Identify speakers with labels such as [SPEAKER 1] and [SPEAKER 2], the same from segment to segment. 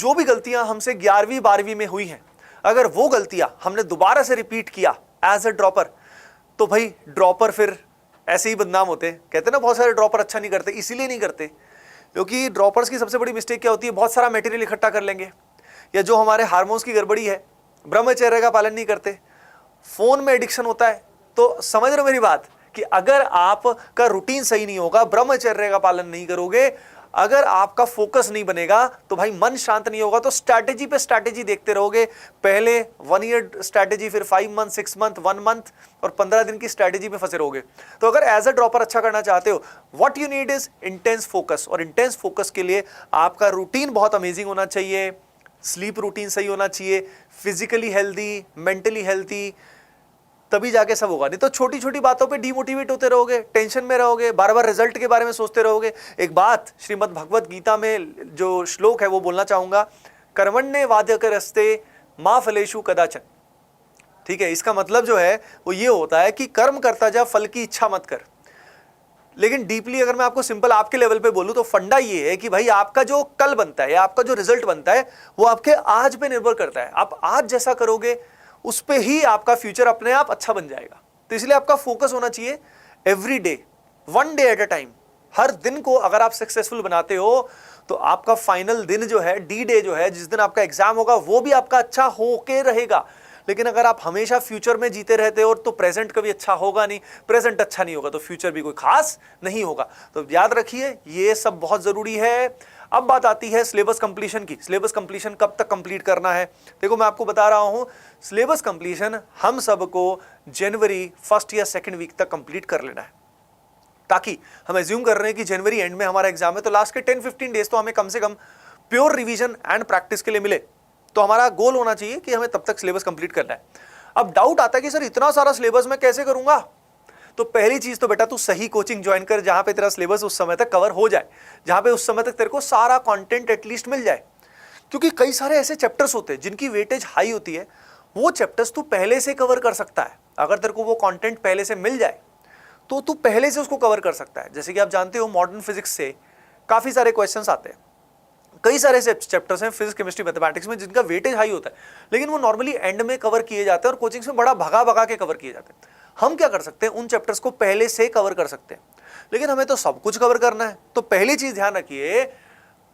[SPEAKER 1] जो भी गलतियां हमसे 11वीं 12वीं में हुई हैं, अगर वो गलतियां हमने दोबारा से रिपीट किया एज अ ड्रॉपर, तो भाई ड्रॉपर फिर ऐसे ही बदनाम होते हैं। कहते हैं ना बहुत सारे ड्रॉपर अच्छा नहीं करते, इसीलिए नहीं करते क्योंकि ड्रॉपर्स की सबसे बड़ी मिस्टेक क्या होती है, बहुत सारा मटेरियल इकट्ठा कर लेंगे, या जो हमारे हार्मोन्स की गड़बड़ी है, ब्रह्मचर्य का पालन नहीं करते, फोन में एडिक्शन होता है। तो समझ रहे हो मेरी बात कि अगर आपका रूटीन सही नहीं होगा, ब्रह्मचर्य का पालन नहीं करोगे, अगर आपका फोकस नहीं बनेगा, तो भाई मन शांत नहीं होगा, तो स्ट्रैटेजी पे स्ट्रैटेजी देखते रहोगे। पहले 1 ईयर स्ट्रैटेजी, फिर 5 मंथ, 6 मंथ, 1 मंथ और 15 दिन की स्ट्रैटेजी पे फंसे रहोगे। तो अगर एज अ ड्रॉपर अच्छा करना चाहते हो, what you need is intense focus. और इंटेंस फोकस के लिए आपका रूटीन बहुत अमेजिंग होना चाहिए, स्लीप रूटीन सही होना चाहिए, फिजिकली हेल्दी, मेंटली हेल्थी, तभी जाके सब होगा। नहीं तो छोटी छोटी बातों पे डीमोटिवेट होते रहोगे, टेंशन में रहोगे, बार बार रिजल्ट के बारे में सोचते रहोगे। एक बात श्रीमद् भगवत गीता में जो श्लोक है वो बोलना चाहूंगा, कर्मण्ये वाध्यकरस्ते मा फलेषु कदाचन। ठीक है, इसका मतलब जो है वो ये होता है कि कर्म करता जा, फल की इच्छा मत कर। लेकिन डीपली अगर मैं आपको सिंपल आपके लेवल पे बोलूं तो फंडा ये है कि भाई आपका जो कल बनता है या आपका जो रिजल्ट बनता है वो आपके आज पे निर्भर करता है। आप आज जैसा करोगे उस पे ही आपका फ्यूचर अपने आप अच्छा बन जाएगा। तो इसलिए आपका फोकस होना चाहिए every day, 1 day at a time. हर दिन को अगर आप सक्सेसफुल बनाते हो तो आपका फाइनल दिन जो है, डी डे जो है, जिस दिन आपका एग्जाम होगा, वो भी आपका अच्छा होके रहेगा। लेकिन अगर आप हमेशा फ्यूचर में जीते रहते हो तो प्रेजेंट कभी अच्छा होगा नहीं, प्रेजेंट अच्छा नहीं होगा तो फ्यूचर भी कोई खास नहीं होगा। तो याद रखिए ये सब बहुत जरूरी है। अब बात आती है सिलेबस कंप्लीशन की। सिलेबस कंप्लीशन कब तक कंप्लीट करना है? देखो मैं आपको बता रहा हूं, सिलेबस कंप्लीशन हम सबको जनवरी 1st या 2nd वीक तक कंप्लीट कर लेना है, ताकि हम एज्यूम कर रहे हैं कि जनवरी एंड में हमारा एग्जाम है, तो लास्ट के 10-15 डेज तो हमें कम से कम प्योर रिवीजन एंड प्रैक्टिस के लिए मिले। तो हमारा गोल होना चाहिए कि हमें तब तक सिलेबस कंप्लीट करना है। अब डाउट आता है कि सर इतना सारा सिलेबस मैं कैसे करूंगा? तो पहली चीज तो बेटा तू सही कोचिंग ज्वाइन कर जहां पे तेरा सिलेबस उस समय तक कवर हो जाए, जहां पे उस समय तक तेरे को सारा कंटेंट एटलीस्ट मिल जाए। क्योंकि कई सारे ऐसे चैप्टर्स होते हैं जिनकी वेटेज हाई होती है, वो चैप्टर्स तू पहले से कवर कर सकता है। अगर तेरे को वो कंटेंट पहले से मिल जाए तो तू पहले से उसको कवर कर सकता है। जैसे कि आप जानते हो मॉडर्न फिजिक्स से काफी सारे क्वेश्चंस आते हैं, कई सारे ऐसे चैप्टर्स हैं फिजिक्स, केमिस्ट्री, मैथमेटिक्स में जिनका वेटेज हाई होता है, लेकिन वो नॉर्मली एंड में कवर किए जाते हैं और कोचिंग्स में बड़ा भगा भगा के कवर किए जाते हैं। हम क्या कर सकते हैं, उन चैप्टर्स को पहले से कवर कर सकते हैं। लेकिन हमें तो सब कुछ कवर करना है, तो पहली चीज ध्यान रखिए,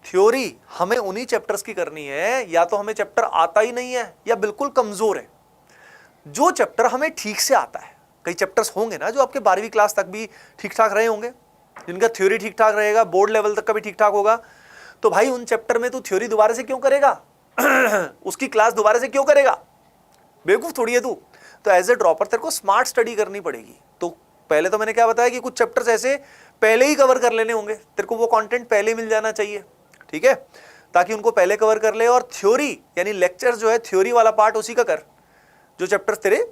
[SPEAKER 1] थ्योरी हमें उन्हीं चैप्टर्स की करनी है, या तो हमें चैप्टर आता ही नहीं है या बिल्कुल कमजोर है। जो चैप्टर हमें ठीक से आता है, कई चैप्टर्स होंगे ना जो आपके 12वीं क्लास तक भी ठीक ठाक रहे होंगे, जिनका थ्योरी ठीक ठाक रहेगा, बोर्ड लेवल तक का भी ठीक ठाक होगा, तो भाई उन चैप्टर में तू थ्योरी दोबारा से क्यों करेगा? उसकी क्लास दोबारा से क्यों करेगा? बेवकूफ थोड़ी है तू। तो एज ए ड्रॉपर तेरे को स्मार्ट स्टडी करनी पड़ेगी। तो पहले तो मैंने क्या बताया कि कुछ चैप्टर्स ऐसे पहले ही कवर कर लेने होंगे, तेरे को वो कंटेंट पहले मिल जाना चाहिए, ठीक है, ताकि उनको पहले कवर कर ले। और थ्योरी यानी लेक्चर जो है, थ्योरी वाला पार्ट उसी का कर, जो चैप्टर्स तेरे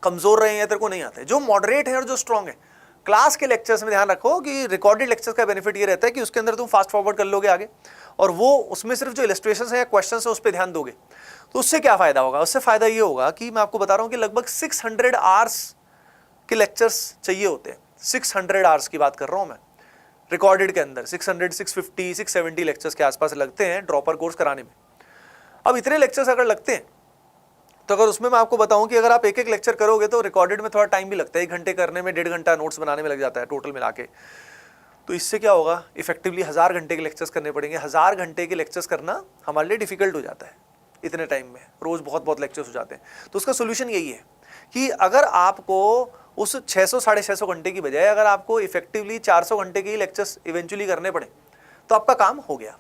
[SPEAKER 1] कमजोर रहे हैं, तेरे को नहीं आते, जो मॉडरेट है और जो स्ट्रॉन्ग है। क्लास के लेक्चर्स में ध्यान रखो कि रिकॉर्डेड लेक्चर्स का बेनिफिट ये रहता है कि उसके अंदर तुम फास्ट फॉरवर्ड कर लोगे आगे, और वो उसमें सिर्फ जो इलस्ट्रेशंस हैं या क्वेश्चंस हैं उस पर ध्यान दोगे। तो उससे क्या फायदा होगा? उससे फायदा ये होगा कि मैं आपको बता रहा हूँ कि लगभग 600 आवर्स के लेक्चर्स चाहिए होते हैं। 600 आवर्स की बात कर रहा हूँ मैं, रिकॉर्डेड के अंदर 600, 650, 670 लेक्चर्स के आसपास लगते हैं ड्रॉपर कोर्स कराने में। अब इतने लेक्चर्स अगर लगते हैं तो अगर उसमें मैं आपको बताऊं कि अगर आप एक एक लेक्चर करोगे तो रिकॉर्डेड में थोड़ा टाइम भी लगता है, 1 घंटे करने में 1.5 घंटा नोट्स बनाने में लग जाता है टोटल मिला के। तो इससे क्या होगा, इफेक्टिवली 1000 घंटे के लेक्चर्स करने पड़ेंगे। 1000 घंटे के लेक्चर्स करना हमारे लिए डिफिकल्ट हो जाता है इतने टाइम में, रोज बहुत बहुत लेक्चर्स हो जाते हैं। तो उसका सोल्यूशन यही है कि अगर आपको उस 600 650 घंटे की बजाय अगर आपको इफेक्टिवली 400 घंटे के ही लेक्चर्स इवेंचुअली करने पड़े तो आपका काम हो गया।